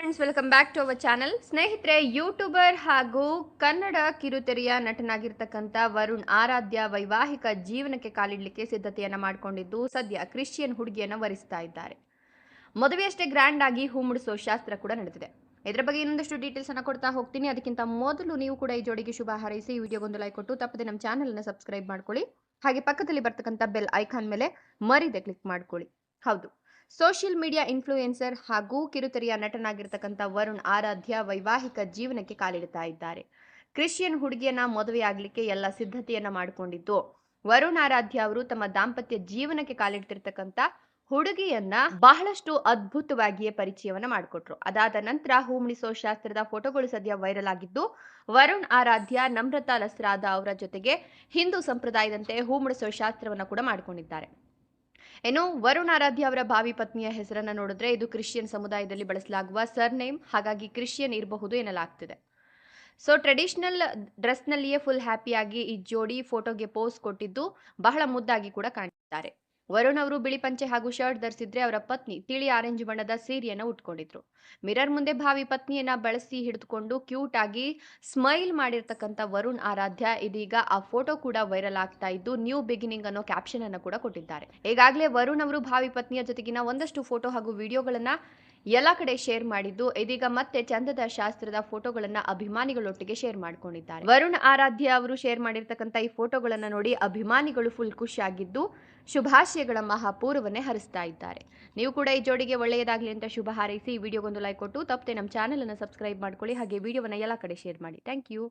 Friends welcome back to our channel. ಸ್ನೇಹಿತರೆ, youtuber ಹಾಗೂ ಕನ್ನಡ ಕಿರುತೆರೆಯ ನಟನಾಗಿರ್ತಕ್ಕಂಥ ವರುಣ್ ಆರಾಧ್ಯ ವೈವಾಹಿಕ ಜೀವನಕ್ಕೆ ಕಾಲಿಡಲಿಕ್ಕೆ ಸಿದ್ಧತೆಯನ್ನ ಮಾಡಿಕೊಂಡಿದ್ದು ಸದ್ಯ ಕ್ರಿಶ್ಚಿಯನ್ ಹುಡುಗಿಯನ್ನ ವರಿಸ್ತಾ ಇದ್ದಾರೆ. ಮದುವೆಯಷ್ಟೇ ಗ್ರ್ಯಾಂಡ್ ಆಗಿ ಹೂ ಮುಡಿಸೋ ಶಾಸ್ತ್ರ ಕೂಡ ನಡೆದಿದೆ. ಇದರ ಬಗ್ಗೆ ಇನ್ನೊಂದಷ್ಟು ಡೀಟೇಲ್ಸ್ ಅನ್ನ ಕೊಡ್ತಾ ಹೋಗ್ತೀನಿ. ಅದಕ್ಕಿಂತ ಮೊದಲು ನೀವು ಕೂಡ ಈ ಜೋಡಿಗೆ ಶುಭ ಹಾರೈಸಿ ಈ ವಿಡಿಯೋಗೊಂದು ಲೈಕ್ ಕೊಟ್ಟು ತಪ್ಪದೆ ನಮ್ಮ ಚಾನೆಲ್ ಅನ್ನು ಸಬ್ಸ್ಕ್ರೈಬ್ ಮಾಡ್ಕೊಳ್ಳಿ. ಹಾಗೆ ಪಕ್ಕದಲ್ಲಿ ಬರ್ತಕ್ಕಂಥ ಬೆಲ್ ಐಕಾನ್ ಮೇಲೆ ಮರಿದೆ ಕ್ಲಿಕ್ ಮಾಡ್ಕೊಳ್ಳಿ. ಹೌದು, ಸೋಷಿಯಲ್ ಮೀಡಿಯಾ ಇನ್ಫ್ಲೂಯೆನ್ಸರ್ ಹಾಗೂ ಕಿರುತೆರೆಯ ನಟನಾಗಿರ್ತಕ್ಕಂಥ ವರುಣ್ ಆರಾಧ್ಯ ವೈವಾಹಿಕ ಜೀವನಕ್ಕೆ ಕಾಲಿಡ್ತಾ ಇದ್ದಾರೆ. ಕ್ರಿಶ್ಚಿಯನ್ ಹುಡುಗಿಯನ್ನ ಮದುವೆಯಾಗಲಿಕ್ಕೆ ಎಲ್ಲ ಸಿದ್ಧತೆಯನ್ನ ಮಾಡಿಕೊಂಡಿದ್ದು ವರುಣ್ ಆರಾಧ್ಯ ಅವರು ತಮ್ಮ ದಾಂಪತ್ಯ ಜೀವನಕ್ಕೆ ಕಾಲಿಡ್ತಿರ್ತಕ್ಕಂಥ ಹುಡುಗಿಯನ್ನ ಬಹಳಷ್ಟು ಅದ್ಭುತವಾಗಿಯೇ ಪರಿಚಯವನ್ನ ಮಾಡಿಕೊಟ್ರು. ಅದಾದ ನಂತರ ಹೂ ಮುಡಿಸೋ ಶಾಸ್ತ್ರದ ಫೋಟೋಗಳು ಸದ್ಯ ವೈರಲ್ ಆಗಿದ್ದು, ವರುಣ್ ಆರಾಧ್ಯ ನಮ್ರತಾ ಲಸ್ರಾದ ಅವರ ಜೊತೆಗೆ ಹಿಂದೂ ಸಂಪ್ರದಾಯದಂತೆ ಹೂ ಮುಡಿಸೋ ಶಾಸ್ತ್ರವನ್ನ ಕೂಡ ಮಾಡಿಕೊಂಡಿದ್ದಾರೆ. ಇನ್ನು ವರುಣ್ ಆರಾಧ್ಯ ಅವರ ಭಾವಿ ಪತ್ನಿಯ ಹೆಸರನ್ನ ನೋಡಿದ್ರೆ ಇದು ಕ್ರಿಶ್ಚಿಯನ್ ಸಮುದಾಯದಲ್ಲಿ ಬಳಸಲಾಗುವ ಸರ್ನೇಮ್, ಹಾಗಾಗಿ ಕ್ರಿಶ್ಚಿಯನ್ ಇರಬಹುದು ಎನ್ನಲಾಗ್ತಿದೆ. ಸೊ ಟ್ರೆಡಿಷನಲ್ ಡ್ರೆಸ್ನಲ್ಲಿಯೇ ಫುಲ್ ಹ್ಯಾಪಿಯಾಗಿ ಈ ಜೋಡಿ ಫೋಟೋಗೆ ಪೋಸ್ ಕೊಟ್ಟಿದ್ದು ಬಹಳ ಮುದ್ದಾಗಿ ಕೂಡ ಕಾಣಿದ್ದಾರೆ. ವರುಣ್ ಅವರು ಬಿಳಿ ಪಂಚೆ ಹಾಗೂ ಶರ್ಟ್ ಧರಿಸಿದ್ರೆ ಅವರ ಪತ್ನಿ ತಿಳಿ ಆರೆಂಜ್ ಬಣ್ಣದ ಸೀರೆಯನ್ನ ಉಟ್ಕೊಂಡಿದ್ರು. ಮಿರರ್ ಮುಂದೆ ಭಾವಿ ಪತ್ನಿಯನ್ನ ಬಳಸಿ ಹಿಡಿದುಕೊಂಡು ಕ್ಯೂಟ್ ಆಗಿ ಸ್ಮೈಲ್ ಮಾಡಿರ್ತಕ್ಕಂಥ ವರುಣ್ ಆರಾಧ್ಯ ಇದೀಗ ಆ ಫೋಟೋ ಕೂಡ ವೈರಲ್ ಆಗ್ತಾ ಇದ್ದು ನ್ಯೂ ಬಿಗಿನಿಂಗ್ ಅನ್ನೋ ಕ್ಯಾಪ್ಷನ್ ಅನ್ನು ಕೂಡ ಕೊಟ್ಟಿದ್ದಾರೆ. ಈಗಾಗಲೇ ವರುಣ್ ಅವರು ಭಾವಿ ಪತ್ನಿಯ ಜೊತೆಗಿನ ಒಂದಷ್ಟು ಫೋಟೋ ಹಾಗೂ ವಿಡಿಯೋಗಳನ್ನ ಎಲ್ಲ ಕಡೆ ಶೇರ್ ಮಾಡಿದ್ದು ಇದೀಗ ಮತ್ತೆ ಚಂದದ ಶಾಸ್ತ್ರದ ಫೋಟೋಗಳನ್ನ ಅಭಿಮಾನಿಗಳೊಟ್ಟಿಗೆ ಶೇರ್ ಮಾಡ್ಕೊಂಡಿದ್ದಾರೆ. ವರುಣ್ ಆರಾಧ್ಯ ಅವರು ಶೇರ್ ಮಾಡಿರ್ತಕ್ಕಂಥ ಈ ಫೋಟೋಗಳನ್ನ ನೋಡಿ ಅಭಿಮಾನಿಗಳು ಫುಲ್ ಖುಷಿಯಾಗಿದ್ದು ಶುಭಾಶಯಗಳ ಮಹಾಪೂರ್ವನ್ನೇ ಹರಿಸ್ತಾ ಇದ್ದಾರೆ. ನೀವು ಕೂಡ ಈ ಜೋಡಿಗೆ ಒಳ್ಳೆಯದಾಗಲಿ ಅಂತ ಶುಭ ಹಾರೈಸಿ ಈ ವಿಡಿಯೋಗೊಂದು ಲೈಕ್ ಕೊಟ್ಟು ತಪ್ಪದೆ ನಮ್ಮ ಚಾನೆಲ್ ಅನ್ನು ಸಬ್ಸ್ಕ್ರೈಬ್ ಮಾಡ್ಕೊಳ್ಳಿ. ಹಾಗೆ ವಿಡಿಯೋವನ್ನ ಎಲ್ಲ ಕಡೆ ಶೇರ್ ಮಾಡಿ. Thank you.